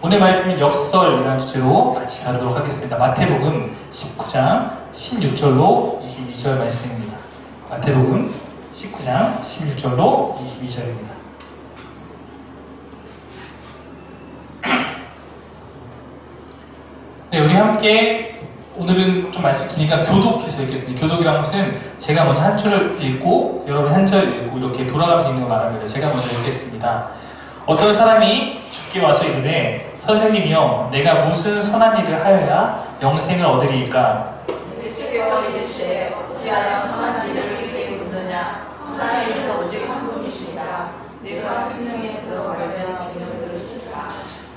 오늘 말씀은 역설이라는 주제로 같이 다루도록 하겠습니다. 마태복음 19장 16절로 22절 말씀입니다. 마태복음 19장 16절로 22절입니다. 네, 우리 함께 오늘은 좀 말씀 기니까 교독해서 읽겠습니다. 교독이라는 것은 제가 먼저 한 줄을 읽고 여러분이 한 절 읽고 이렇게 돌아가면서 읽는 걸 말합니다. 제가 먼저 읽겠습니다. 어떤 사람이 주께 와서 이르되 선생님이여 내가 무슨 선한 일을 하여야 영생을 얻으리이까? 주께서 이르시되 어찌하여 선한 일을 이르게 묻느냐? 선한 일은 오직 한 분이시니라. 내가 생명에 들어가면 계명을 지키라.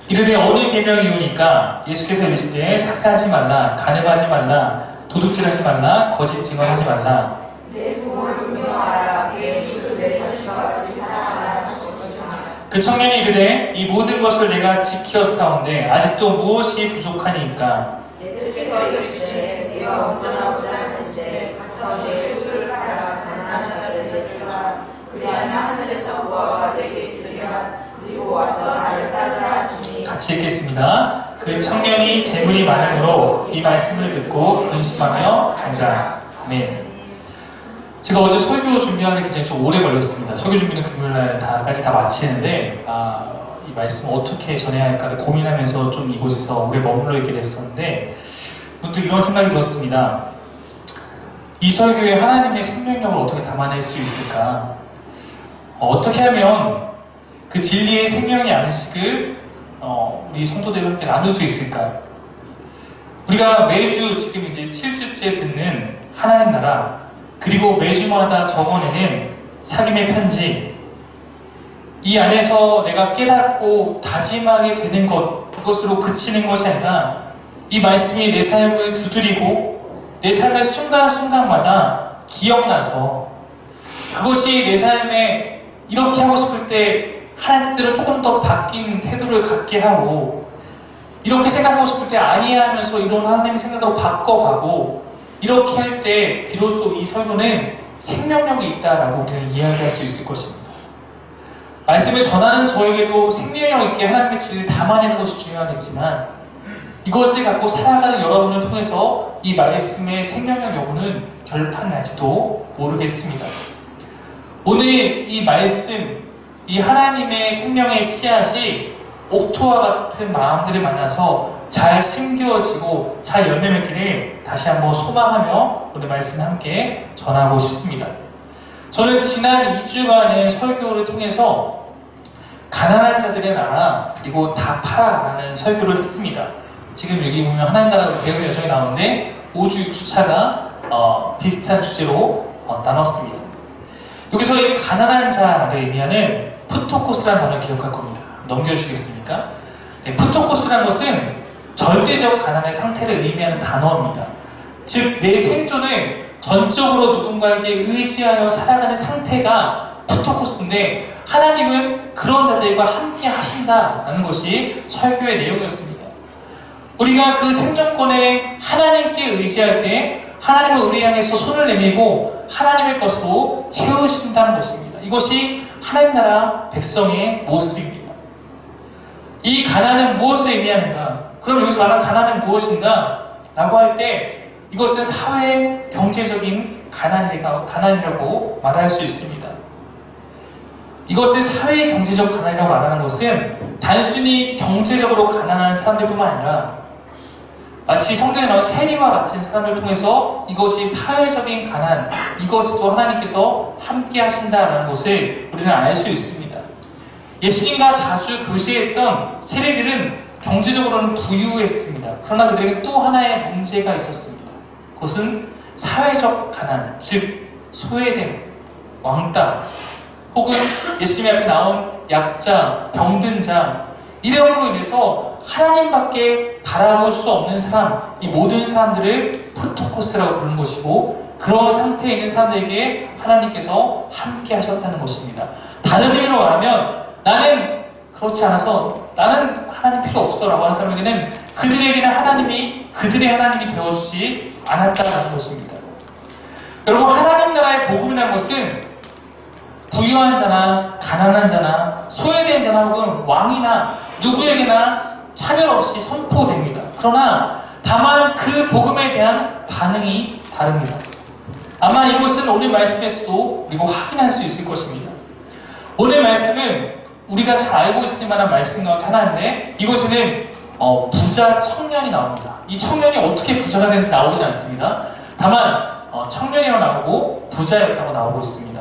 이르되 어느 계명이오니까? 예수께서 이르시되 살인하지 말라, 간음하지 말라, 도둑질하지 말라, 거짓 증언하지 말라. 내 부모를 공경하라. 내 이웃을 내 자신과 같이 사랑하라. 그 청년이 이르되 이 모든 것을 내가 지켰사온데 아직도 무엇이 부족하니까? 예수께서 이르시되 네가 온전하고자 할진대 가서 내 수술을 하라. 가난한 자들을 제출하라. 그리하면 하늘에서 보화가 내게 있으면 그리고 와서 나를 따르라 하시니. 같이 읽겠습니다. 그 청년이 재물이 많으므로 이 말씀을 듣고 근심하며 가자. 아멘. 제가 어제 설교 준비하는 게 굉장히 좀 오래 걸렸습니다. 설교 준비는 금요일날까지 다 마치는데 이 말씀 어떻게 전해야 할까를 고민하면서 좀 이곳에서 오래 머물러 있게 됐었는데 문득 이런 생각이 들었습니다. 이 설교에 하나님의 생명력을 어떻게 담아낼 수 있을까? 어떻게 하면 그 진리의 생명의 안식을 우리 성도들과 함께 나눌 수 있을까? 우리가 매주 지금 이제 7주째 듣는 하나님 나라, 그리고 매주마다 적어내는 사귐의 편지, 이 안에서 내가 깨닫고 다짐하게 되는 것, 그것으로 그치는 것이 아니라 이 말씀이 내 삶을 두드리고 내 삶의 순간순간마다 기억나서 그것이 내 삶에 이렇게 하고 싶을 때 하나님 뜻대로 조금 더 바뀐 태도를 갖게 하고, 이렇게 생각하고 싶을 때 아니야 하면서 이런 하나님의 생각으로 바꿔가고, 이렇게 할 때 비로소 이 설교는 생명력이 있다라고 우리는 이야기할 수 있을 것입니다. 말씀을 전하는 저에게도 생명력 있게 하나님의 진리를 담아내는 것이 중요하겠지만, 이것을 갖고 살아가는 여러분을 통해서 이 말씀의 생명력 여부는 결판 날지도 모르겠습니다. 오늘 이 말씀, 이 하나님의 생명의 씨앗이 옥토와 같은 마음들을 만나서 잘 심겨지고 잘 열매 맺기를 다시 한번 소망하며 오늘 말씀 함께 전하고 싶습니다. 저는 지난 2주간의 설교를 통해서 가난한 자들의 나라 그리고 다 팔아라는 설교를 했습니다. 지금 여기 보면 하나님 나라로 배우는 여정이 나오는데 5주, 6주차가 비슷한 주제로 나눴습니다. 여기서 이 가난한 자를 의미하는 푸토코스라는 단어를 기억할 겁니다. 넘겨주시겠습니까? 네, 푸토코스라는 것은 절대적 가난의 상태를 의미하는 단어입니다. 즉, 내 생존을 전적으로 누군가에게 의지하여 살아가는 상태가 푸토코스인데, 하나님은 그런 자들과 함께 하신다라는 것이 설교의 내용이었습니다. 우리가 그 생존권에 하나님께 의지할 때 하나님은 우리 향해서 손을 내밀고 하나님의 것으로 채우신다는 것입니다. 이것이 하나님 나라 백성의 모습입니다. 이 가난은 무엇을 의미하는가? 그럼 여기서 말하는 가난은 무엇인가? 라고 할 때 이것은 사회 경제적인 가난이라고 말할 수 있습니다. 이것을 사회 경제적 가난이라고 말하는 것은 단순히 경제적으로 가난한 사람들뿐만 아니라 마치 성경에 나온 세리와 같은 사람을 통해서 이것이 사회적인 가난, 이것도 하나님께서 함께 하신다는 것을 우리는 알 수 있습니다. 예수님과 자주 교제했던 세리들은 경제적으로는 부유했습니다. 그러나 그들에게 또 하나의 문제가 있었습니다. 그것은 사회적 가난, 즉 소외됨, 왕따, 혹은 예수님 앞에 나온 약자, 병든 자, 이름으로 인해서 하나님밖에 바라볼 수 없는 사람, 이 모든 사람들을 푸토코스라고 부르는 것이고, 그런 상태에 있는 사람들에게 하나님께서 함께 하셨다는 것입니다. 다른 의미로 말하면 나는 그렇지 않아서 나는 하나님 필요 없어 라고 하는 사람에게는 그들에게는 하나님이 그들의 하나님이 되어주지 않았다는 것입니다. 여러분, 하나님 나라의 복음이라는 것은 부유한 자나 가난한 자나 소외된 자나 혹은 왕이나 누구에게나 차별 없이 선포됩니다. 그러나 다만 그 복음에 대한 반응이 다릅니다. 아마 이것은 오늘 말씀에서도 우리가 확인할 수 있을 것입니다. 오늘 말씀은 우리가 잘 알고 있을 만한 말씀 가운데 하나인데, 이곳에는 부자 청년이 나옵니다. 이 청년이 어떻게 부자가 되는지 나오지 않습니다. 다만 청년이라고 나오고 부자였다고 나오고 있습니다.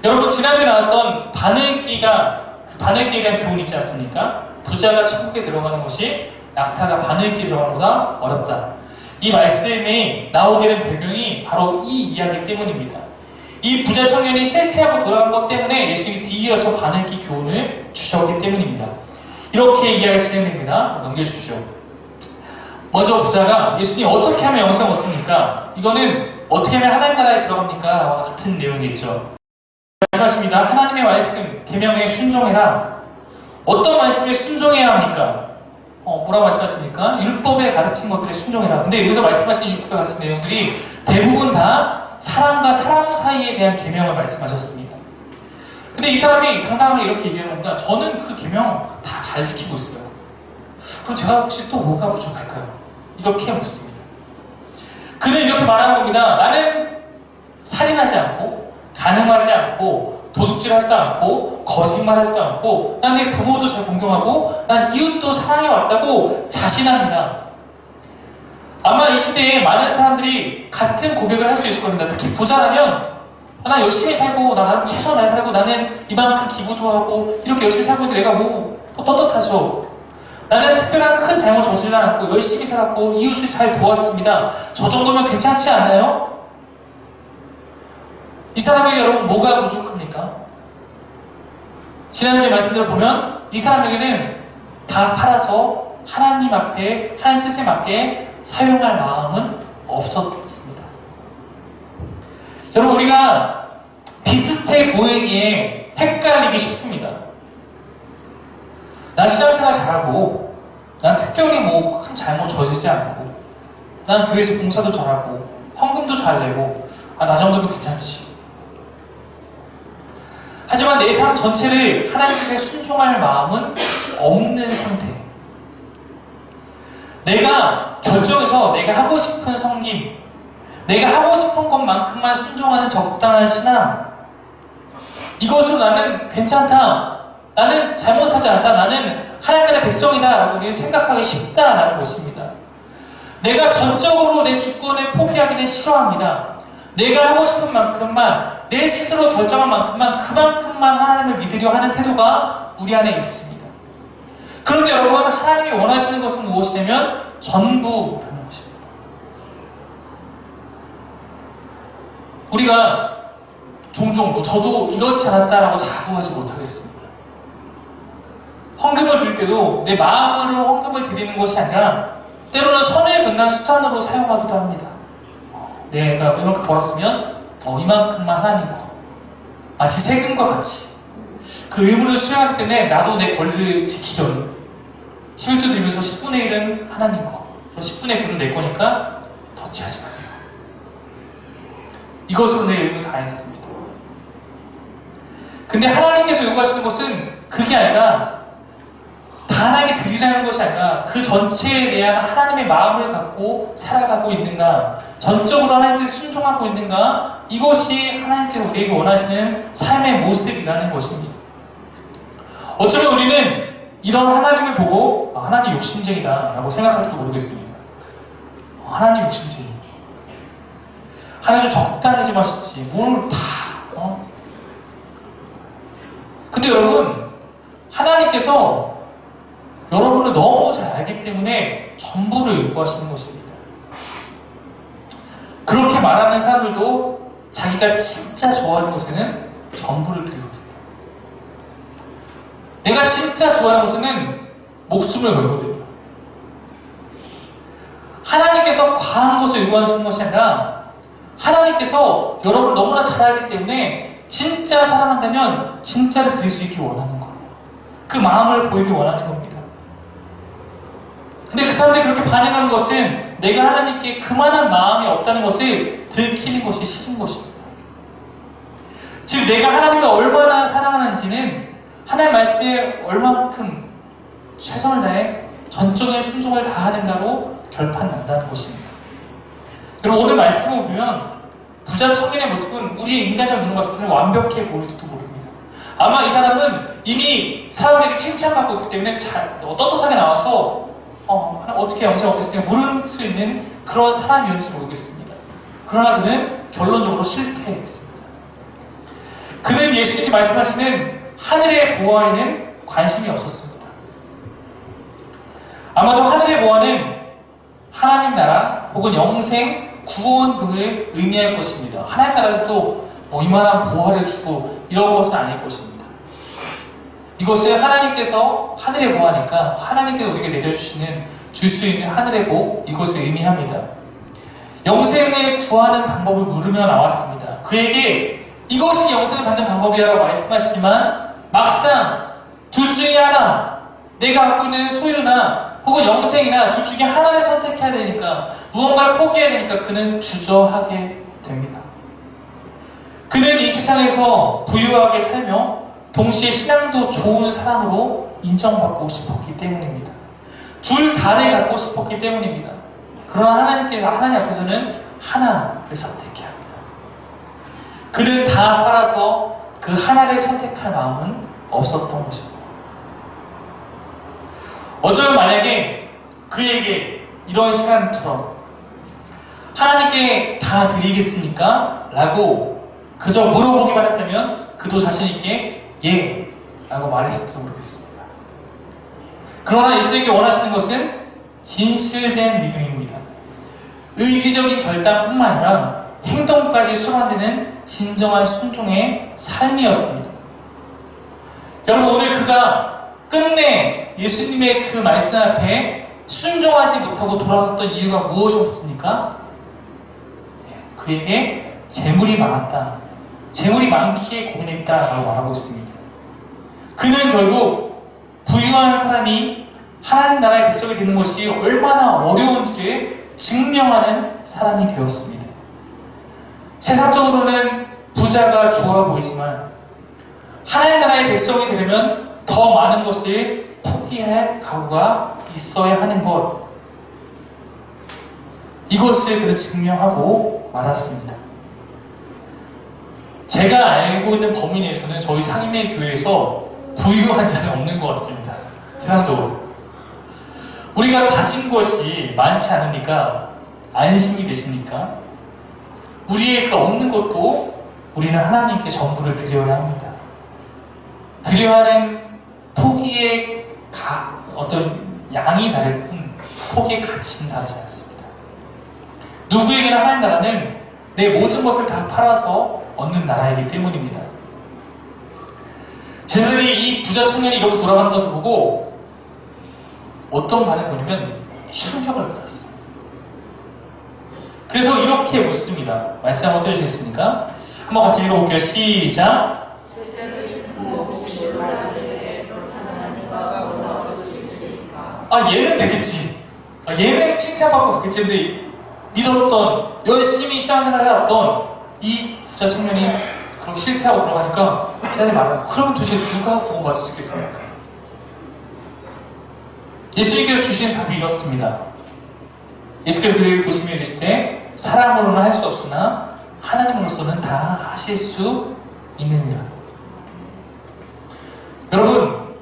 여러분, 지난주에 나왔던 바늘기에 대한 교훈이 있지 않습니까? 부자가 천국에 들어가는 것이 낙타가 바늘기에 들어가는 것보다 어렵다. 이 말씀이 나오게 된 배경이 바로 이 이야기 때문입니다. 이 부자 청년이 실패하고 돌아간 것 때문에 예수님이 뒤이어서 바늘기 교훈을 주셨기 때문입니다. 이렇게 이야기가 진행됩니다. 넘겨주십시오. 먼저 부자가 예수님 어떻게 하면 영생을 얻습니까? 이거는 어떻게 하면 하나님 나라에 들어갑니까? 와 같은 내용이겠죠. 말씀하십니다. 하나님의 말씀, 계명에 순종해라. 어떤 말씀에 순종해야 합니까? 뭐라고 말씀하십니까? 율법에 가르친 것들에 순종해라. 근데 여기서 말씀하신 율법에 가르친 내용들이 대부분 다 사람과 사람 사이에 대한 계명을 말씀하셨습니다. 근데 이 사람이 당당하게 이렇게 얘기하는 겁니다. 저는 그 계명 다 잘 지키고 있어요. 그럼 제가 혹시 또 뭐가 부족할까요? 이렇게 묻습니다. 그는 이렇게 말하는 겁니다. 나는 살인하지 않고, 간음하지 않고, 도둑질하지도 않고, 거짓말하지도 않고, 난 내 부모도 잘 존경하고, 난 이웃도 사랑해왔다고 자신합니다. 아마 이 시대에 많은 사람들이 같은 고백을 할 수 있을 겁니다. 특히 부자라면 나 열심히 살고, 나는 최선을 다하고, 나는 이만큼 기부도 하고, 이렇게 열심히 살고 있는데 내가 뭐 떳떳하죠. 나는 특별한 큰 잘못 저지르지 않았고 열심히 살았고 이웃을 잘 도왔습니다. 저 정도면 괜찮지 않나요? 이 사람에게 여러분 뭐가 부족합니까? 지난주에 말씀대로 보면 이 사람에게는 다 팔아서 하나님 앞에 하나님 뜻에 맞게 사용할 마음은 없었습니다. 여러분, 우리가 비슷해 보이기에 헷갈리기 쉽습니다. 난 신앙생활 잘하고, 난 특별히 뭐 큰 잘못 저지르지 않고, 난 교회에서 봉사도 잘하고, 헌금도 잘 내고, 나 정도면 괜찮지. 하지만 내 삶 전체를 하나님께 순종할 마음은 없는 상태. 내가 결정해서 내가 하고 싶은 섬김, 내가 하고 싶은 것만큼만 순종하는 적당한 신앙, 이것으로 나는 괜찮다, 나는 잘못하지 않다, 나는 하나님의 백성이다 라고 우리는 생각하기 쉽다라는 것입니다. 내가 전적으로 내 주권을 포기하기는 싫어합니다. 내가 하고 싶은 만큼만, 내 스스로 결정한 만큼만, 그만큼만 하나님을 믿으려 하는 태도가 우리 안에 있습니다. 그런데 여러분, 하나님이 원하시는 것은 무엇이냐면 전부라는 것입니다. 우리가 종종 저도 이렇지 않았다라고 자부하지 못하겠습니다. 헌금을 드릴 때도 내 마음으로 헌금을 드리는 것이 아니라 때로는 선을 긋는 수단으로 사용하기도 합니다. 내가 이렇게 벌었으면 이만큼만 하나님 거, 마치 세금과 같이 그 의무를 수행하기 때문에 나도 내 권리를 지키려는 11조 드리면서 10분의 1은 하나님 거, 그럼 10분의 9는 내 거니까 터치하지 마세요. 이것으로 내 의무 다 했습니다. 근데 하나님께서 요구하시는 것은 그게 아니라 다 하나님께 드리라는 것이 아니라 그 전체에 대한 하나님의 마음을 갖고 살아가고 있는가, 전적으로 하나님께 순종하고 있는가, 이것이 하나님께서 우리에게 원하시는 삶의 모습이라는 것입니다. 어쩌면 우리는 이런 하나님을 보고 하나님 욕심쟁이다 라고 생각할지도 모르겠습니다. 하나님 욕심쟁이, 하나님 좀 적당히 좀 하시지 뭘 다 근데 여러분, 하나님께서 여러분을 너무 잘 알기 때문에 전부를 요구하시는 것입니다. 그렇게 말하는 사람들도 자기가 진짜 좋아하는 것에는 전부를 드리거든요. 내가 진짜 좋아하는 것에는 목숨을 걸거든요. 하나님께서 과한 것을 요구하시는 것이 아니라 하나님께서 여러분을 너무나 잘 알기 때문에 진짜 사랑한다면 진짜를 드릴 수 있게 원하는 거예요. 그 마음을 보이기 원하는 겁니다. 근데 그 사람들이 그렇게 반응하는 것은 내가 하나님께 그만한 마음이 없다는 것을 들키는 것이 싫은 것입니다. 즉, 내가 하나님을 얼마나 사랑하는지는 하나님 말씀에 얼마만큼 최선을 다해 전적인 순종을 다하는가로 결판난다는 것입니다. 여러분, 오늘 말씀을 보면 부자 청년의 모습은 우리의 인간적 눈으로 봤을 때는 완벽해 보일지도 모릅니다. 아마 이 사람은 이미 사람들에게 칭찬받고 있기 때문에 떳떳하게 나와서 어떻게 영생 얻겠습니까? 물을 수 있는 그런 사람이었는지 모르겠습니다. 그러나 그는 결론적으로 실패했습니다. 그는 예수님이 말씀하시는 하늘의 보화에는 관심이 없었습니다. 아마도 하늘의 보화는 하나님 나라 혹은 영생, 구원 등을 의미할 것입니다. 하나님 나라에서도 이만한 보화를 주고 이런 것은 아닐 것입니다. 이것을 하나님께서 하늘의 보화니까 하나님께서 우리에게 내려주시는 줄 수 있는 하늘의 복, 이것을 의미합니다. 영생을 구하는 방법을 물으며 나왔습니다. 그에게 이것이 영생을 받는 방법이라고 말씀하시지만 막상 둘 중에 하나, 내가 갖고 있는 소유나 혹은 영생이나 둘 중에 하나를 선택해야 되니까, 무언가를 포기해야 되니까 그는 주저하게 됩니다. 그는 이 세상에서 부유하게 살며 동시에 신앙도 좋은 사람으로 인정받고 싶었기 때문입니다. 둘 다를 갖고 싶었기 때문입니다. 그러나 하나님 앞에서는 하나를 선택해야 합니다. 그는 다 팔아서 그 하나를 선택할 마음은 없었던 것입니다. 어쩌면 만약에 그에게 이런 시간처럼 하나님께 다 드리겠습니까? 라고 그저 물어보기만 했다면 그도 자신있게 예 라고 말했을지도 모르겠습니다. 그러나 예수님께 원하시는 것은 진실된 믿음입니다. 의지적인 결단뿐만 아니라 행동까지 수반되는 진정한 순종의 삶이었습니다. 여러분, 오늘 그가 끝내 예수님의 그 말씀 앞에 순종하지 못하고 돌아섰던 이유가 무엇이었습니까? 그에게 재물이 많았다. 재물이 많기에 고민했다라고 말하고 있습니다. 그는 결국 부유한 사람이 하나님 나라의 백성이 되는 것이 얼마나 어려운지를 증명하는 사람이 되었습니다. 세상적으로는 부자가 좋아 보이지만 하나님 나라의 백성이 되려면 더 많은 것을 포기할 각오가 있어야 하는 것, 이것을 그는 증명하고 말았습니다. 제가 알고 있는 범위 내에서는 저희 상임의 교회에서 부유한 자는 없는 것 같습니다. 세상적으로 우리가 가진 것이 많지 않으니까 안심이 되십니까? 우리의 그 없는 것도 우리는 하나님께 전부를 드려야 합니다. 드려야 하는 포기의 어떤 양이 다를 뿐 포기의 가치는 다르지 않습니다. 누구에게나 하나님 나라는 내 모든 것을 다 팔아서 얻는 나라이기 때문입니다. 쟤들이 이 부자 청년이 이렇게 돌아가는 것을 보고 어떤 반응을 보냐면 충격을 받았어요. 그래서 이렇게 묻습니다. 말씀 한번 떼주시겠습니까? 한번 같이 읽어볼게요. 시작. 얘는 되겠지. 얘는 칭찬받고 갔겠지. 근데 믿었던, 열심히 신앙생활을 해왔던 이 부자 청년이 그렇게 실패하고 돌아가니까 기자들이 말해요. 그러면 도대체 누가 구원받을 수 있겠습니까? 예수님께서 주시는 답이 이렇습니다. 예수께서 그를 보시며 이르실 때 사람으로는 할 수 없으나 하나님으로서는 다 하실 수 있느니라. 여러분,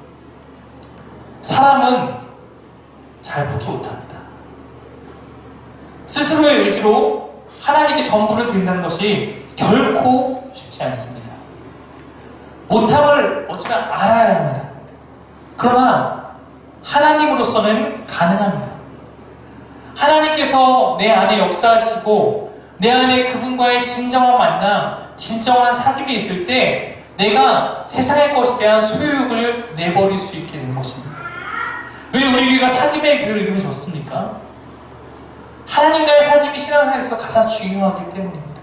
사람은 잘 포기 못합니다. 스스로의 의지로 하나님께 전부를 드린다는 것이 결코 쉽지 않습니다. 못함을 어쩌면 알아야 합니다. 그러나 하나님으로서는 가능합니다. 하나님께서 내 안에 역사하시고 내 안에 그분과의 진정한 만남, 진정한 사귐이 있을 때 내가 세상의 것에 대한 소유욕을 내버릴 수 있게 되는 것입니다. 왜 우리 교회가 사귐의 교회를 이름을 줬습니까? 하나님과의 사귐이 신앙생활에서 가장 중요하기 때문입니다.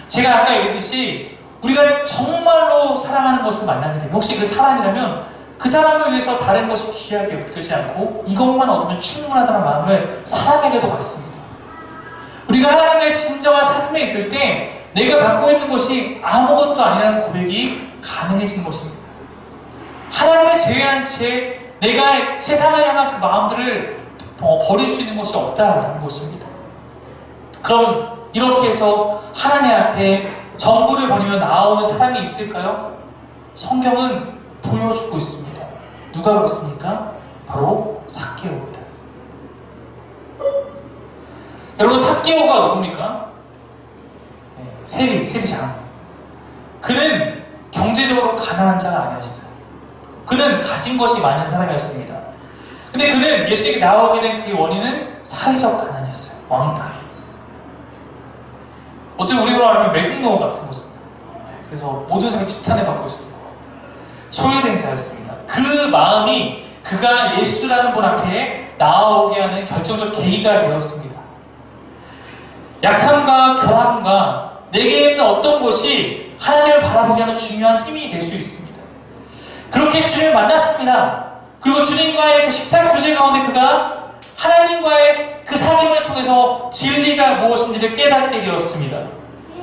제가 아까 얘기했듯이 우리가 정말로 사랑하는 것을 만나게 되면, 혹시 그 사람이라면 그 사람을 위해서 다른 것이 귀하게 느껴지지 않고 이것만 얻으면 충분하다는 마음을 사람에게도 갖습니다. 우리가 하나님과의 진정한 사귐에 있을 때 내가 갖고 있는 것이 아무것도 아니라는 고백이 가능해지는 것입니다. 하나님을 제외한 채 내가 세상을 향한 그 마음들을 버릴 수 있는 것이 없다는 것입니다. 그럼 이렇게 해서 하나님 앞에 전부를 버리며 나아오는 사람이 있을까요? 성경은 보여주고 있습니다. 누가 그렇습니까? 바로 삭개오입니다. 여러분, 삭개오가 누굽니까? 세리장. 그는 경제적으로 가난한 자가 아니었어요. 그는 가진 것이 많은 사람이었습니다. 근데 그는 예수님께 나오게 된 그 원인은 사회적 가난이었어요. 왕따. 어떻게 우리로 말하면 매국노 같은 거죠. 그래서 모든 사람이 지탄을 받고 있었어요. 소외된 자였습니다. 그 마음이 그가 예수라는 분 앞에 나아오게 하는 결정적 계기가 되었습니다. 약함과 결함과 내게 있는 어떤 것이 하나님을 바라보게 하는 중요한 힘이 될 수 있습니다. 그렇게 주님을 만났습니다. 그리고 주님과의 그 식탁 교제 가운데 그가 하나님과의 그 사귐을 통해서 진리가 무엇인지를 깨닫게 되었습니다.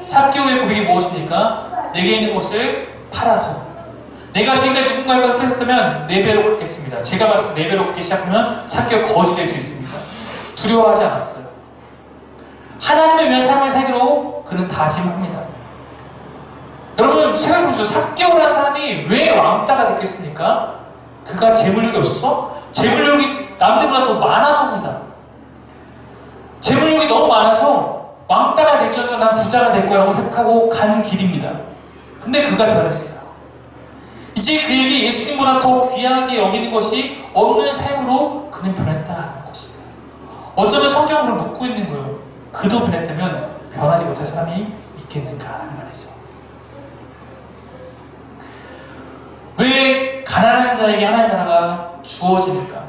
삭개오의 고백이 무엇입니까? 내게 있는 것을 팔아서 내가 지금까지 누군가를 뺏었다면 4배로 갚겠습니다. 제가 봤을 때 4배로 갚기 시작하면 삭개오가 거짓이 될 수 있습니다. 두려워하지 않았어요. 하나님을 위한 삶을 살기로 그는 다짐합니다. 여러분 생각해보세요. 삭개오라는 사람이 왜 왕따가 됐겠습니까? 그가 재물력이 없어서? 재물력이 남들보다 더 많아서입니다. 재물력이 너무 많아서 왕따가 될지언정 난 부자가 될 거라고 생각하고 간 길입니다. 근데 그가 변했어요. 이제 그에게 예수님보다 더 귀하게 여기는 것이 없는 삶으로 그는 변했다는 것입니다. 어쩌면 성경으로 묻고 있는 거예요. 그도 변했다면 변하지 못할 사람이 있겠는가 하는 말이죠. 왜 가난한 자에게 하나님 나라가 주어지는가?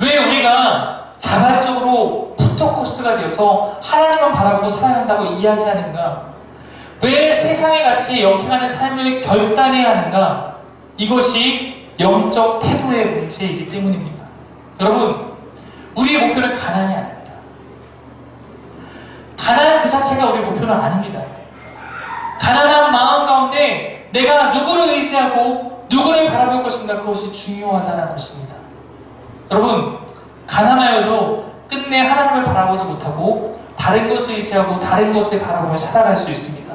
왜 우리가 자발적으로 푸터코스가 되어서 하나님만 바라보고 살아간다고 이야기하는가? 왜 세상의 가치에 역행하는 삶을 결단해야 하는가? 이것이 영적 태도의 문제이기 때문입니다. 여러분, 우리의 목표는 가난이 아닙니다. 가난 그 자체가 우리의 목표는 아닙니다. 가난한 마음 가운데 내가 누구를 의지하고 누구를 바라볼 것인가, 그것이 중요하다는 것입니다. 여러분, 가난하여도 끝내 하나님을 바라보지 못하고 다른 것을 의지하고 다른 것을 바라보며 살아갈 수 있습니다.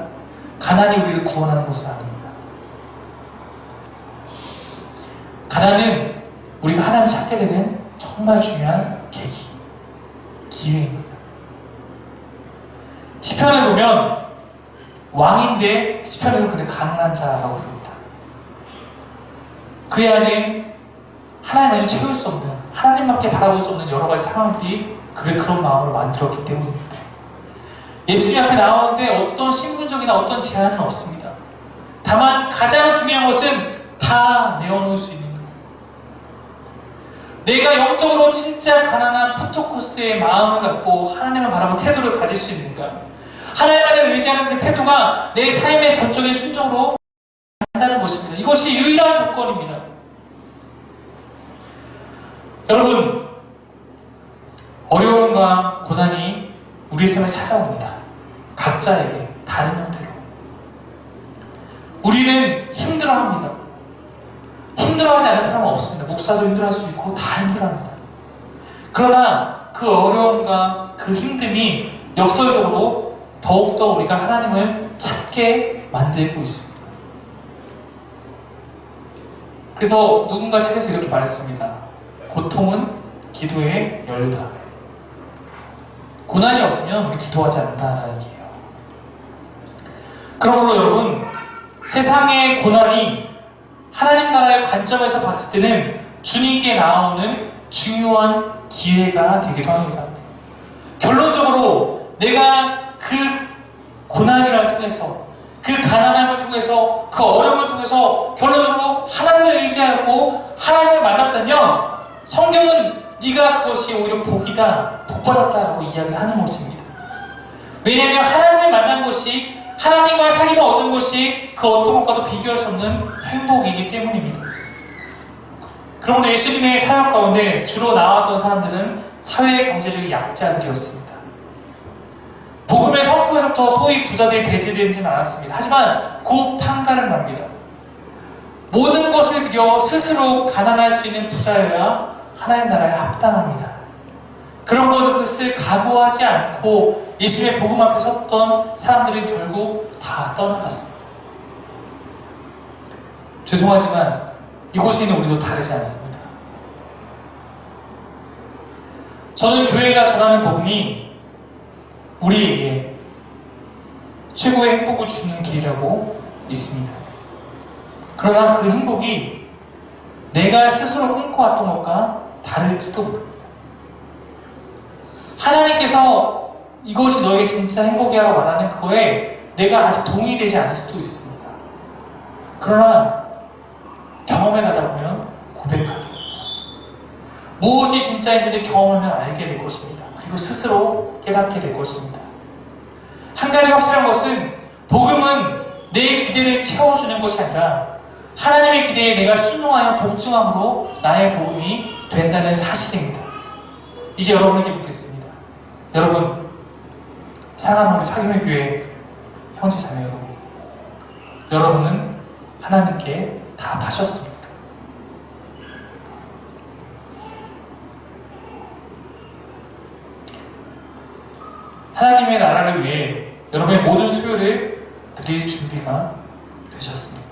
가난이 우리를 구원하는 것은 아닙니다. 가난은 우리가 하나님을 찾게 되는 정말 중요한 계기, 기회입니다. 시편을 보면 왕인데 시편에서 그를 가난한 자라고 부릅니다. 그의 안에 하나님을 채울 수 없는, 하나님밖에 바라볼 수 없는 여러 가지 상황들이 그를 그런 마음으로 만들었기 때문입니다. 예수님 앞에 나오는데 어떤 신분적이나 어떤 제한은 없습니다. 다만 가장 중요한 것은 다 내어놓을 수 있는 것. 내가 영적으로 진짜 가난한 푸토코스의 마음을 갖고 하나님을 바라보는 태도를 가질 수 있는가? 하나님만을 의지하는 그 태도가 내 삶의 전적인 순종으로 한다는 것입니다. 이것이 유일한 조건입니다. 여러분, 어려움과 고난이 우리의 삶에 찾아옵니다. 각자에게 다른 형태로. 우리는 힘들어합니다. 힘들어하지 않은 사람은 없습니다. 목사도 힘들어할 수 있고 다 힘들어합니다. 그러나 그 어려움과 그 힘듦이 역설적으로 더욱더 우리가 하나님을 찾게 만들고 있습니다. 그래서 누군가 책에서 이렇게 말했습니다. 고통은 기도의 연료다. 고난이 없으면 우리 기도하지 않는다는 얘기예요. 그러므로 여러분, 세상의 고난이 하나님 나라의 관점에서 봤을 때는 주님께 나오는 중요한 기회가 되기도 합니다. 결론적으로 내가 그 고난을 통해서, 그 가난함을 통해서, 그 어려움을 통해서 결론적으로 하나님을 의지하고 하나님을 만났다면 성경은 네가 그것이 오히려 복이다, 복받았다라고 이야기를 하는 것입니다. 왜냐하면 하나님을 만난 것이, 하나님과의 사귐을 얻은 것이 그 어떤 것과도 비교할 수 없는 행복이기 때문입니다. 그러므로 예수님의 사역 가운데 주로 나왔던 사람들은 사회 경제적인 약자들이었습니다. 복음의 선포에서부터 소위 부자들이 배제되지는 않았습니다. 하지만 곧 판가름 납니다. 모든 것을 드려 스스로 가난할 수 있는 부자여야 하나님 나라에 합당합니다. 그런 것을 각오하지 않고 예수의 복음 앞에 섰던 사람들이 결국 다 떠나갔습니다. 죄송하지만 이곳에 있는 우리도 다르지 않습니다. 저는 교회가 전하는 복음이 우리에게 최고의 행복을 주는 길이라고 믿습니다. 그러나 그 행복이 내가 스스로 꿈꿔왔던 것과 다를지도 모릅니다. 하나님께서 이것이 너에게 진짜 행복이라고 말하는 그거에 내가 아직 동의되지 않을 수도 있습니다. 그러나 경험해 가다 보면 고백하게 됩니다. 무엇이 진짜인지를 경험하면 알게 될 것입니다. 그리고 스스로 깨닫게 될 것입니다. 한 가지 확실한 것은 복음은 내 기대를 채워주는 것이 아니라 하나님의 기대에 내가 순종하여 복종함으로 나의 복음이 된다는 사실입니다. 이제 여러분에게 묻겠습니다. 여러분, 사랑하는 우리 사귐의 교회 형제 자매 여러분, 여러분은 하나님께 답하셨습니까? 하나님의 나라를 위해 여러분의 모든 소요를 드릴 준비가 되셨습니까?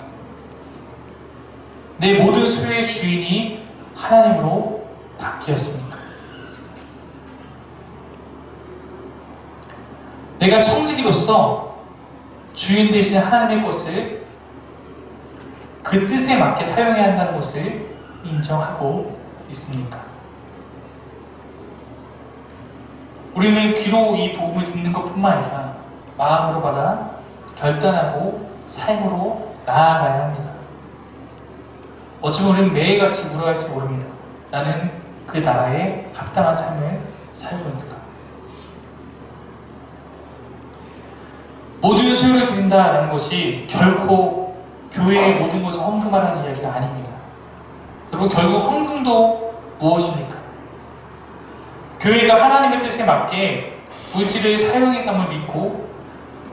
내 모든 소유의 주인이 하나님으로 바뀌었습니까? 내가 청지기로서 주인 대신 하나님의 것을 그 뜻에 맞게 사용해야 한다는 것을 인정하고 있습니까? 우리는 귀로 이 복음을 듣는 것뿐만 아니라 마음으로 받아 결단하고 삶으로 나아가야 합니다. 어쩌면 우리는 매일같이 물어갈지 모릅니다. 나는 그 나라에 합당한 삶을 살고 있는가? 모든 소유를 드린다라는 것이 결코 교회의 모든 것을 헌금하라는 이야기가 아닙니다. 여러분, 결국 헌금도 무엇입니까? 교회가 하나님의 뜻에 맞게 물질을 사용해감을 믿고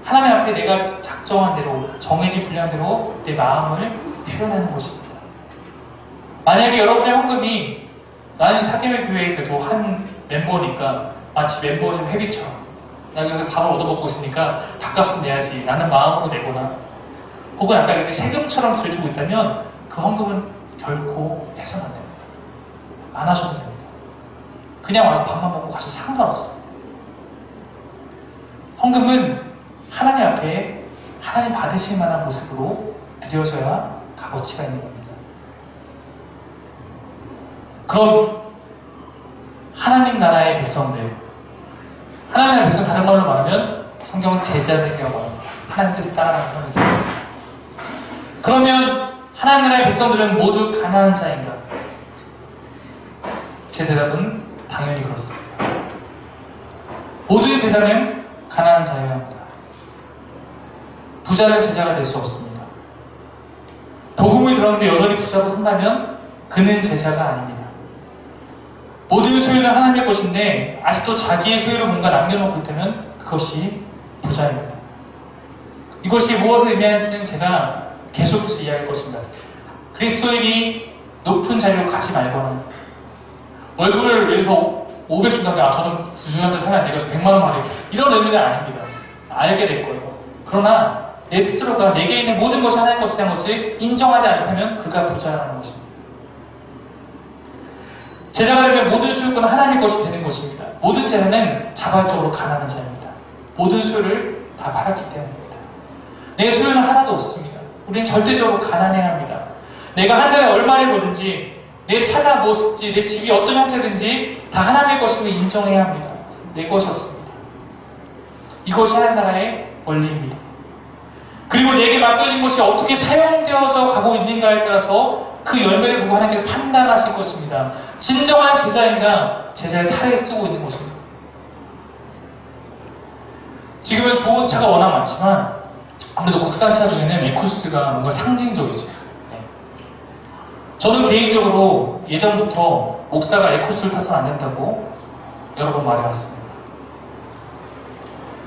하나님 앞에 내가 작정한 대로, 정해진 분량대로 내 마음을 표현하는 것입니다. 만약에 여러분의 헌금이 나는 사귐의 교회에 그래도 한 멤버니까 마치 멤버십 회비처럼 나 여기 밥을 얻어먹고 있으니까 밥값은 내야지 라는 마음으로 내거나 혹은 아까 이렇게 세금처럼 들여주고 있다면 그 헌금은 결코 해서는 안 됩니다. 안 하셔도 됩니다. 그냥 와서 밥만 먹고 가셔도 상관없습니다. 헌금은 하나님 앞에 하나님 받으실 만한 모습으로 드려져야 값어치가 있는 겁니다. 그럼 하나님 나라의 백성들, 하나님 나라의 백성, 다른 말로 말하면 성경은 제자들이라고 합니다. 하나님 뜻을 따라가는 사람들. 그러면 하나님 나라의 백성들은 모두 가난한 자인가? 제 대답은 당연히 그렇습니다. 모든 제자는 가난한 자여야 합니다. 부자는 제자가 될 수 없습니다. 복음을 들었는데 여전히 부자로 산다면 그는 제자가 아닙니다. 모든 소유는 하나님의 것인데 아직도 자기의 소유를 뭔가 남겨놓고 있다면 그것이 부자입니다. 이것이 무엇을 의미하는지는 제가 계속해서 이야기할 것입니다. 그리스도인이 높은 자리로 가지 말거나 월급을 위해서 500 준다면 저는 부유한 데 살면 안 되겠어 100만 원 말이에요. 이런 의미는 아닙니다. 알게 될 거예요. 그러나 내 스스로가 내게 있는 모든 것이 하나님의 것이라는 것을 인정하지 않다면 그가 부자라는 것입니다. 제자가 되면 모든 소유권은 하나님의 것이 되는 것입니다. 모든 제자는 자발적으로 가난한 자입니다. 모든 소유를 다 팔았기 때문입니다. 내 소유는 하나도 없습니다. 우리는 절대적으로 가난해야 합니다. 내가 한 달에 얼마를 벌든지 내 차가 무엇인지 내 집이 어떤 형태든지 다 하나님의 것임을 인정해야 합니다. 내 것이 없습니다. 이것이 하나님 나라의 원리입니다. 그리고 내게 맡겨진 것이 어떻게 사용되어져 가고 있는가에 따라서 그 열매를 보고 하나님께서 판단하실 것입니다. 진정한 제자인가 제자의 탈에 쓰고 있는 것입니다. 지금은 좋은 차가 워낙 많지만 아무래도 국산차 중에는 에쿠스가 뭔가 상징적이죠. 네. 저는 개인적으로 예전부터 목사가 에쿠스를 타서는 안 된다고 여러 번 말해왔습니다.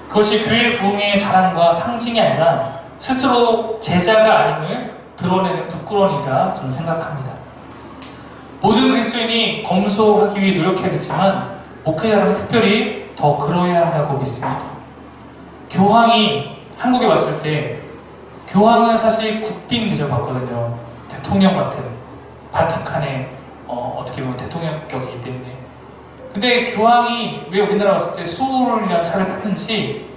그것이 교회 부흥의 자랑과 상징이 아니라 스스로 제자가 아님을 드러내는 부끄러운 일이라 저는 생각합니다. 모든 그리스도인이 검소하기 위해 노력해야겠지만 목회자라면 특별히 더 그러해야 한다고 믿습니다. 교황이 한국에 왔을 때 교황은 사실 국빈 위저 같거든요. 대통령 같은 바티칸의 어떻게 보면 대통령격이기 때문에. 근데 교황이 왜 우리나라 왔을 때 소울이라는 차를 탔는지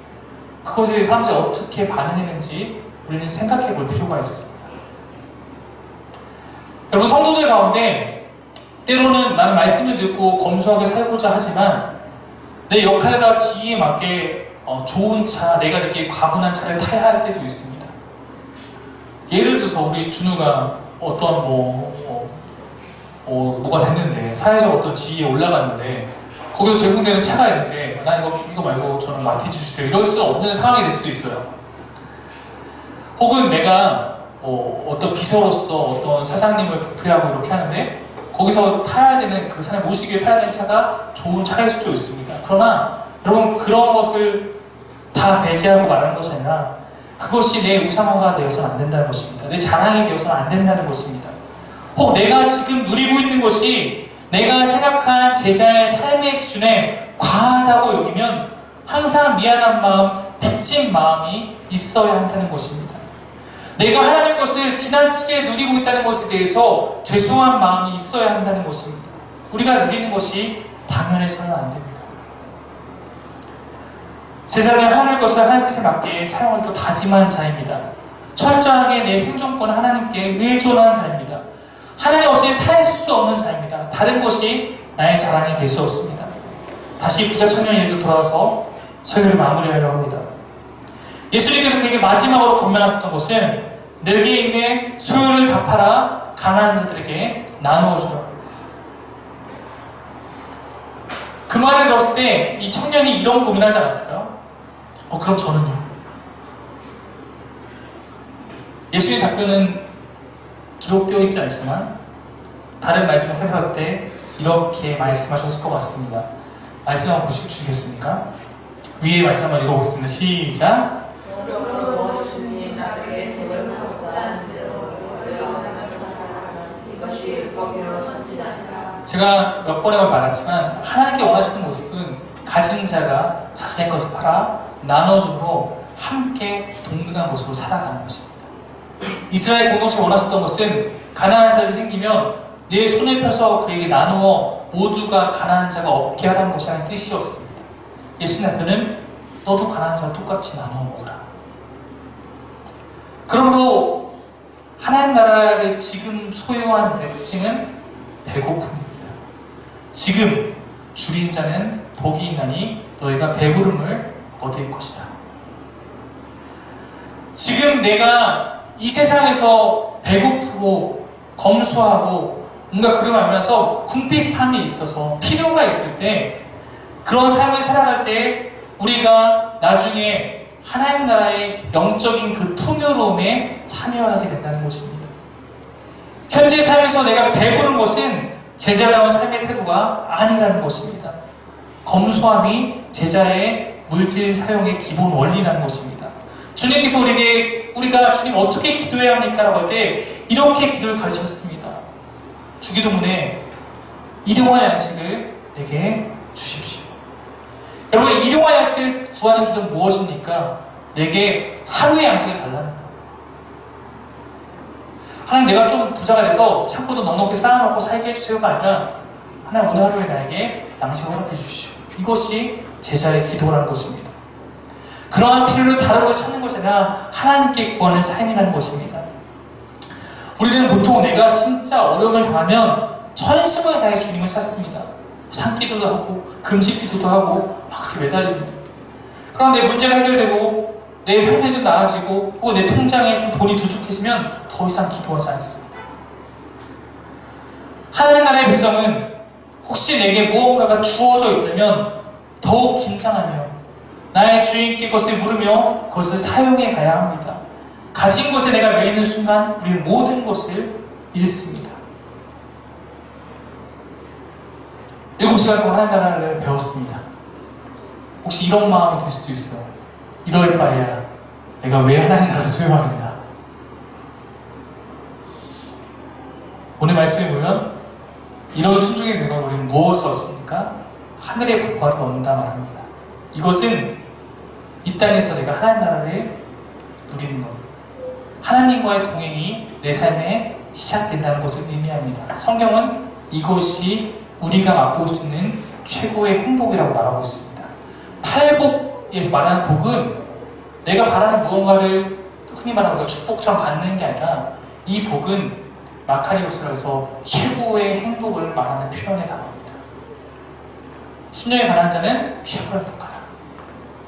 그것에 사람들이 어떻게 반응했는지 우리는 생각해 볼 필요가 있습니다. 여러분, 성도들 가운데 때로는 나는 말씀을 듣고 검소하게 살고자 하지만 내 역할과 지위에 맞게 좋은 차, 내가 느끼기에 과분한 차를 타야 할 때도 있습니다. 예를 들어서 우리 준우가 어떤 뭐가 됐는데 사회적 어떤 지위에 올라갔는데 거기서 제공되는 차가 있는데 나 이거 말고 저는 마티 주세요 이럴 수 없는 상황이 될 수도 있어요. 혹은 내가 어떤 비서로서 어떤 사장님을 부패하고 이렇게 하는데 거기서 타야 되는 그 사람 모시기에 타야 되는 차가 좋은 차일 수도 있습니다. 그러나 여러분, 그런 것을 다 배제하고 말하는 것이 아니라 그것이 내 우상화가 되어서는 안 된다는 것입니다. 내 자랑이 되어서는 안 된다는 것입니다. 혹 내가 지금 누리고 있는 것이 내가 생각한 제자의 삶의 기준에 과하다고 여기면 항상 미안한 마음, 빚진 마음이 있어야 한다는 것입니다. 내가 하나님의 것을 지나치게 누리고 있다는 것에 대해서 죄송한 마음이 있어야 한다는 것입니다. 우리가 누리는 것이 당연해서는 안 됩니다. 제자는 하나님의 것을 하나님 뜻에 맞게 사용하기로 다짐한 자입니다. 철저하게 내 생존권을 하나님께 의존한 자입니다. 하나님 없이 살 수 없는 자입니다. 다른 것이 나의 자랑이 될 수 없습니다. 다시 부자 청년 얘기로 돌아와서 설교를 마무리하려고 합니다. 예수님께서 그에게 마지막으로 권면하셨던 것은 내게 있는 소유를 다 팔아 가난한 자들에게 나누어 주라. 그 말을 들었을 때 이 청년이 이런 고민하지 않았을까요? 그럼 저는요? 예수의 답변은 기록되어 있지 않지만 다른 말씀을 살펴봤을 때 이렇게 말씀하셨을 것 같습니다. 말씀 한번 보시겠습니까? 위에 말씀 한번 읽어보겠습니다. 시작! 제가 몇 번에 말했지만 하나님께 원하시는 모습은 가진 자가 자신의 것을 팔아 나눠줌으로 함께 동등한 모습으로 살아가는 것입니다. 이스라엘 공동체가 원하셨던 것은 가난한 자들이 생기면 내 손을 펴서 그에게 나누어 모두가 가난한 자가 없게 하라는 것이 하나의 뜻이었습니다. 예수님 앞에는 너도 가난한 자와 똑같이 나누어 먹으라. 그러므로 하나님 나라를 지금 소유한 자들의 특징은 배고픔입니다. 지금 줄인 자는 복이 있나니 너희가 배부름을 얻을 것이다. 지금 내가 이 세상에서 배고프고 검소하고 뭔가 그러고 하면서 궁핍함이 있어서 필요가 있을 때 그런 삶을 살아갈 때 우리가 나중에 하나님 나라의 영적인 그 풍요로움에 참여하게 된다는 것입니다. 현재 삶에서 내가 배부른 것은 제자다운 삶의 태도가 아니라는 것입니다. 검소함이 제자의 물질 사용의 기본 원리라는 것입니다. 주님께서 우리가 주님 어떻게 기도해야 합니까? 라고 할 때 이렇게 기도를 가르쳤습니다. 주기도문에 일용할 양식을 내게 주십시오. 여러분, 일용할 양식을 구하는 기도는 무엇입니까? 내게 하루의 양식을 달라는 거예요. 하나님, 내가 좀 부자가 돼서 창고도 넉넉히 쌓아놓고 살게 해주세요가 아니라 하나님, 오늘 하루에 나에게 양식을 허락해 주십시오. 이것이 제자의 기도라는 것입니다. 그러한 필요를 다른 것을 찾는 것이 아니라 하나님께 구하는 삶이라는 것입니다. 우리는 보통 내가 진짜 어려움을 당하면 전심을 다해 주님을 찾습니다. 산기도도 하고 금식기도도 하고 막 그렇게 매달립니다. 그럼 내 문제가 해결되고 내 형편이 좀 나아지고 혹은 내 통장에 좀 돈이 두둑해지면 더 이상 기도하지 않습니다. 하나님 나라의 백성은 혹시 내게 무언가가 주어져 있다면 더욱 긴장하며 나의 주인께 그것을 물으며 그것을 사용해 가야 합니다. 가진 것에 내가 매이는 순간 우리는 모든 것을 잃습니다. 7시간 동안 하나님 나라를 배웠습니다. 혹시 이런 마음이 들 수도 있어요. 이럴 바에야 내가 왜 하나님 나라를 소유합니다. 말씀을 보면 이런 순종의 결과 우리는 무엇을 얻습니까? 하늘의 복화를 얻는다 말합니다. 이것은 이 땅에서 내가 하나님 나라를 누리는 것, 하나님과의 동행이 내 삶에 시작된다는 것을 의미합니다. 성경은 이것이 우리가 맛볼 수 있는 최고의 행복이라고 말하고 있습니다. 팔복에서 말하는 복은 내가 바라는 무언가를 흔히 말하는 우리가 축복처럼 받는 게 아니라 이 복은 마카리오스라고 해서 최고의 행복을 말하는 표현에 담합니다. 심령에 가난한 자는 최고로 행복하다.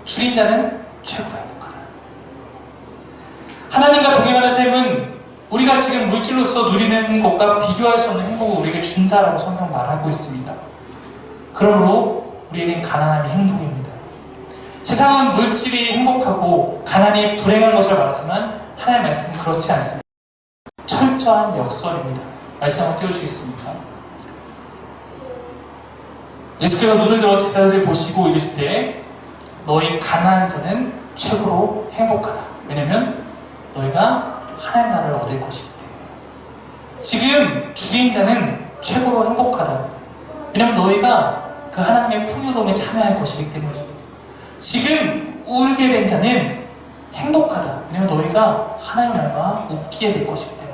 줄인 자는 최고로 행복하다. 하나님과 동행하는 삶은 우리가 지금 물질로서 누리는 것과 비교할 수 없는 행복을 우리에게 준다라고 성경은 말하고 있습니다. 그러므로 우리에겐 가난함이 행복입니다. 세상은 물질이 행복하고 가난이 불행한 것을 말하지만 하나님의 말씀은 그렇지 않습니다. 철저한 역설입니다. 말씀 한번 띄워주시겠습니까? 예수께서 눈을 들어 제자들을 보시고 이르실 때 너희 가난한 자는 최고로 행복하다. 왜냐면 너희가 하나님 나라를 얻을 것이기 때문에. 지금 죽인 자는 최고로 행복하다. 왜냐면 너희가 그 하나님의 풍요로움에 참여할 것이기 때문에. 지금 울게 된 자는 행복하다. 왜냐면 너희가 하나님 나라가 웃기게 될 것이기 때문에.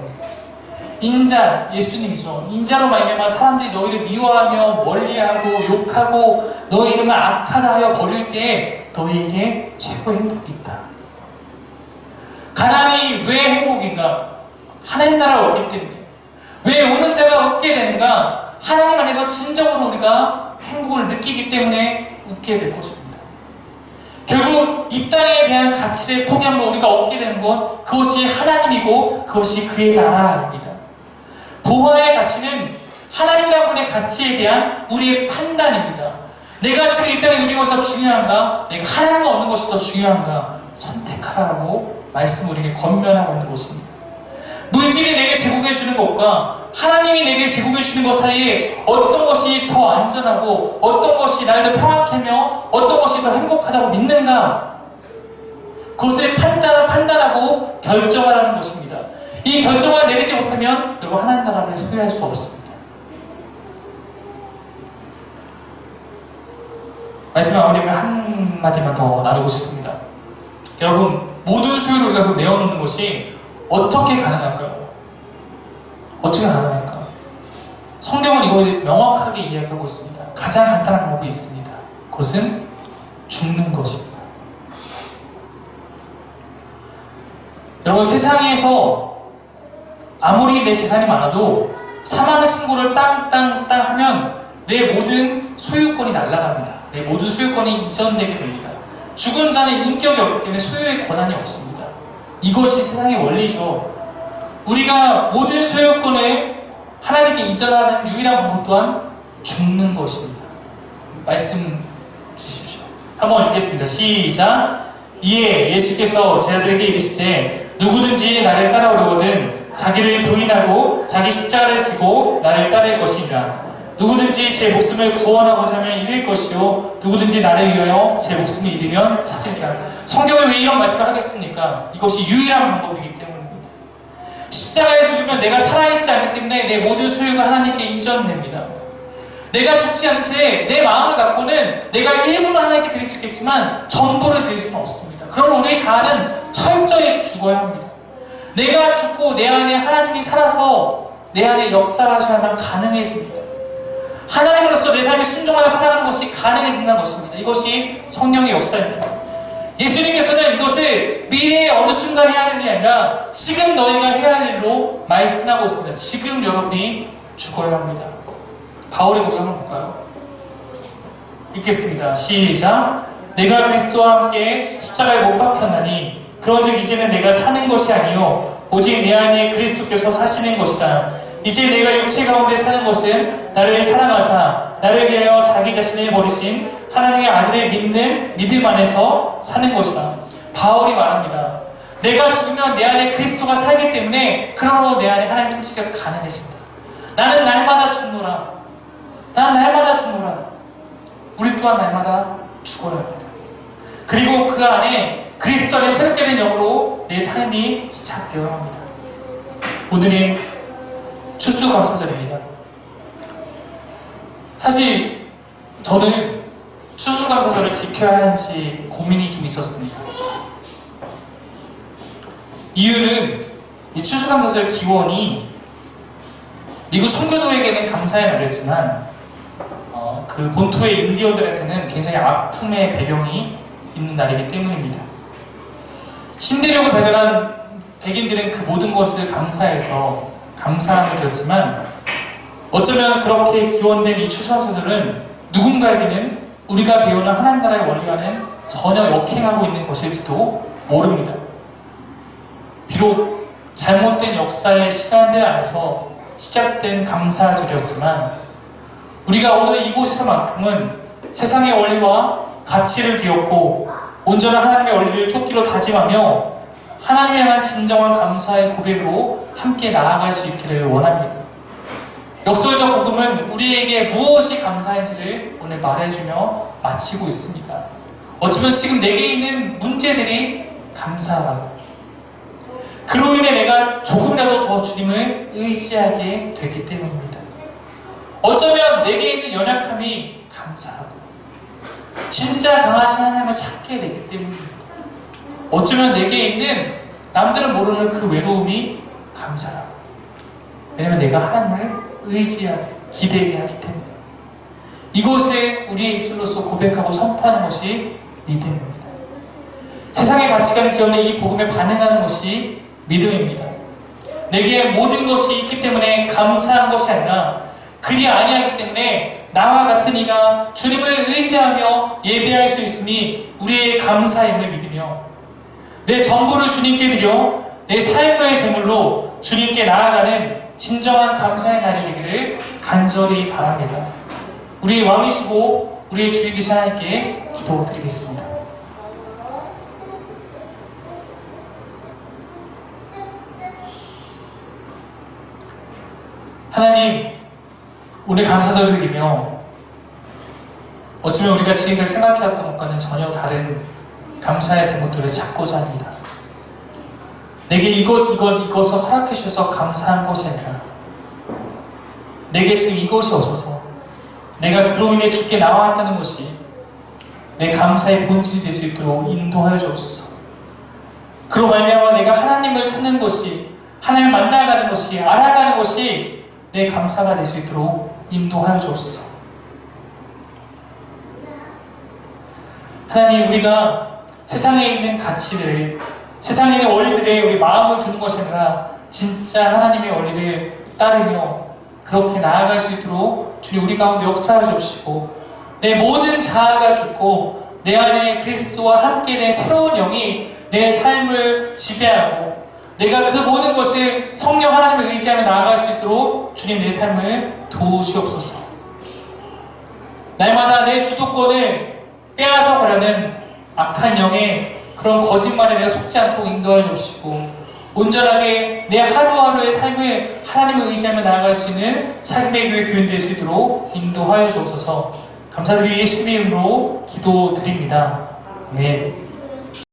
인자, 예수님이죠. 인자로 말미암아 사람들이 너희를 미워하며 멀리하고 욕하고 너희 이름을 악하다 하여 버릴 때 너희에게 최고의 행복이 있다. 가난이 왜 행복인가? 하나님 나라를 얻기 때문에. 왜 우는 자가 웃게 되는가? 하나님 안에서 진정으로 우리가 행복을 느끼기 때문에 웃게 될 것입니다. 결국 이 땅에 대한 가치를 포기함으로 우리가 얻게 되는 것, 그것이 하나님이고 그것이 그의 나라입니다. 보화의 가치는 하나님이라는 분의 가치에 대한 우리의 판단입니다. 내가 지금 이 땅에 누리는 것이 더 중요한가? 내가 하나님과 얻는 것이 더 중요한가? 선택하라고 말씀 우리에게 권면하고 있는 것입니다. 물질이 내게 제공해 주는 것과 하나님이 내게 제공해 주는 것 사이에 어떤 것이 더 안전하고 어떤 것이 나를 더 평안케 하며 어떤 것이 더 행복하다고 믿는가? 그것을 판단하고 결정하라는 것입니다. 이 결정을 내리지 못하면 여러분 하나님 나라를 소유할 수 없습니다. 말씀을 마무리하면 한마디만 더 나누고 싶습니다. 여러분, 모든 소유를 우리가 내어놓는 것이 어떻게 가능할까요? 어떻게 가능할까? 성경은 이거에 대해서 명확하게 이야기하고 있습니다. 가장 간단한 방법이 있습니다. 그것은 죽는 것입니다. 여러분, 세상에서 아무리 내 재산이 많아도 사망 신고를 땅 하면 내 모든 소유권이 날아갑니다. 내 모든 소유권이 이전되게 됩니다. 죽은 자는 인격이 없기 때문에 소유의 권한이 없습니다. 이것이 세상의 원리죠. 우리가 모든 소유권을 하나님께 이전하는 유일한 방법 또한 죽는 것입니다. 말씀 주십시오. 한번 읽겠습니다. 시작. 이에 예수께서 제자들에게 이르시되 누구든지 나를 따라오려거든 자기를 부인하고 자기 십자가를 지고 나를 따를 것이니라. 누구든지 제 목숨을 구원하고자 하면 잃을 것이요 누구든지 나를 위하여 제 목숨을 잃으면 찾으리라. 성경에 왜 이런 말씀을 하겠습니까? 이것이 유일한 방법이기 때문입니다. 십자가에 죽으면 내가 살아있지 않기 때문에 내 모든 소유가 하나님께 이전됩니다. 내가 죽지 않은 채 내 마음을 갖고는 내가 일부는 하나님께 드릴 수 있겠지만 전부를 드릴 수는 없습니다. 그러면 우리의 자아는 철저히 죽어야 합니다. 내가 죽고 내 안에 하나님이 살아서 내 안에 역사하셔야만 가능해집니다. 하나님으로서 내 삶에 순종하여 살아가는 것이 가능해진다는 것입니다. 이것이 성령의 역사입니다. 예수님께서는 이것을 미래의 어느 순간 해야 할 일이 아니라 지금 너희가 해야 할 일로 말씀하고 있습니다. 지금 여러분이 죽어야 합니다. 바울의 고백 한번 볼까요? 읽겠습니다. 시작. 내가 그리스도와 함께 십자가에 못 박혔나니 그런즉 이제는 내가 사는 것이 아니요 오직 내 안에 그리스도께서 사시는 것이다. 이제 내가 육체 가운데 사는 것은 나를 사랑하사 나를 위하여 자기 자신을 버리신 하나님의 아들을 믿는 믿음 안에서 사는 것이다. 바울이 말합니다. 내가 죽으면 내 안에 그리스도가 살기 때문에 그러므로 내 안에 하나님 통치가 가능해진다. 나는 날마다 죽노라. 나는 날마다 죽노라. 우리 또한 날마다 죽어야 합니다. 그리고 그 안에 그리스도 안에 새롭게 된 영으로 내 삶이 시작되어야 합니다. 오늘의 추수감사절입니다. 사실 저는 추수감사절을 지켜야 하는지 고민이 좀 있었습니다. 이유는 이 추수감사절 기원이 미국 청교도에게는 감사의 날이었지만 그 본토의 인디언들한테는 굉장히 아픔의 배경이 있는 날이기 때문입니다. 신대륙을 발견한 백인들은 그 모든 것을 감사해서 감사함을 드렸지만 어쩌면 그렇게 기원된 이 추수감사절은 누군가에게는 우리가 배우는 하나님 나라의 원리와는 전혀 역행하고 있는 것일지도 모릅니다. 비록 잘못된 역사의 시간들 안에서 시작된 감사절이었지만 우리가 오늘 이곳에서만큼은 세상의 원리와 가치를 뒤엎고 온전한 하나님의 원리를 쫓기로 다짐하며 하나님에 향한 진정한 감사의 고백으로 함께 나아갈 수 있기를 원합니다. 역설적 복음은 우리에게 무엇이 감사한지를 오늘 말해주며 마치고 있습니다. 어쩌면 지금 내게 있는 문제들이 감사하고 그로 인해 내가 조금이라도 더 주님을 의지하게 되기 때문입니다. 어쩌면 내게 있는 연약함이 감사하고 진짜 강하신 하나님을 찾게 되기 때문입니다. 어쩌면 내게 있는 남들은 모르는 그 외로움이 감사하고 왜냐면 내가 하나님을 의지하게 기대게 하기 때문에 이것을 우리의 입술로서 고백하고 선포하는 것이 믿음입니다. 세상의 가치관을 뒤엎는 이 복음에 반응하는 것이 믿음입니다. 내게 모든 것이 있기 때문에 감사한 것이 아니라 그리 아니하기 때문에 나와 같은 이가 주님을 의지하며 예배할 수 있음이 우리의 감사임을 믿으며 내 전부를 주님께 드려 내 삶의 제물로 주님께 나아가는 진정한 감사의 날이 되기를 간절히 바랍니다. 우리의 왕이시고 우리의 주이신 하나님께 기도드리겠습니다. 하나님, 오늘 감사절이며 어쩌면 우리가 지금까지 생각해왔던 것과는 전혀 다른 감사의 제목들을 찾고자 합니다. 내게 이것을 허락해 주셔서 감사한 것이 아니라 내게 지금 이것이 없어서 내가 그로 인해 주께 나와왔다는 것이 내 감사의 본질이 될 수 있도록 인도하여 주옵소서. 그로 말미암아 내가 하나님을 찾는 것이 하나님을 만나가는 것이 알아가는 것이 내 감사가 될 수 있도록 인도하여 주옵소서. 하나님, 우리가 세상에 있는 가치들, 세상에 있는 원리들에 우리 마음을 두는 것이 아니라 진짜 하나님의 원리를 따르며 그렇게 나아갈 수 있도록 주님 우리 가운데 역사해 주시고 내 모든 자아가 죽고 내 안에 그리스도와 함께 된 새로운 영이 내 삶을 지배하고 내가 그 모든 것을 성령 하나님을 의지하며 나아갈 수 있도록 주님 내 삶을 도우시옵소서. 날마다 내 주도권을 빼앗아 가려는 악한 영의 그런 거짓말에 내가 속지 않도록 인도해 주시고 온전하게 내 하루하루의 삶을 하나님을 의지하며 나아갈 수 있는 삶의 교회 교인 될 수 있도록 인도하여 주옵소서. 감사드리고 예수님의 이름으로 기도드립니다. 아멘.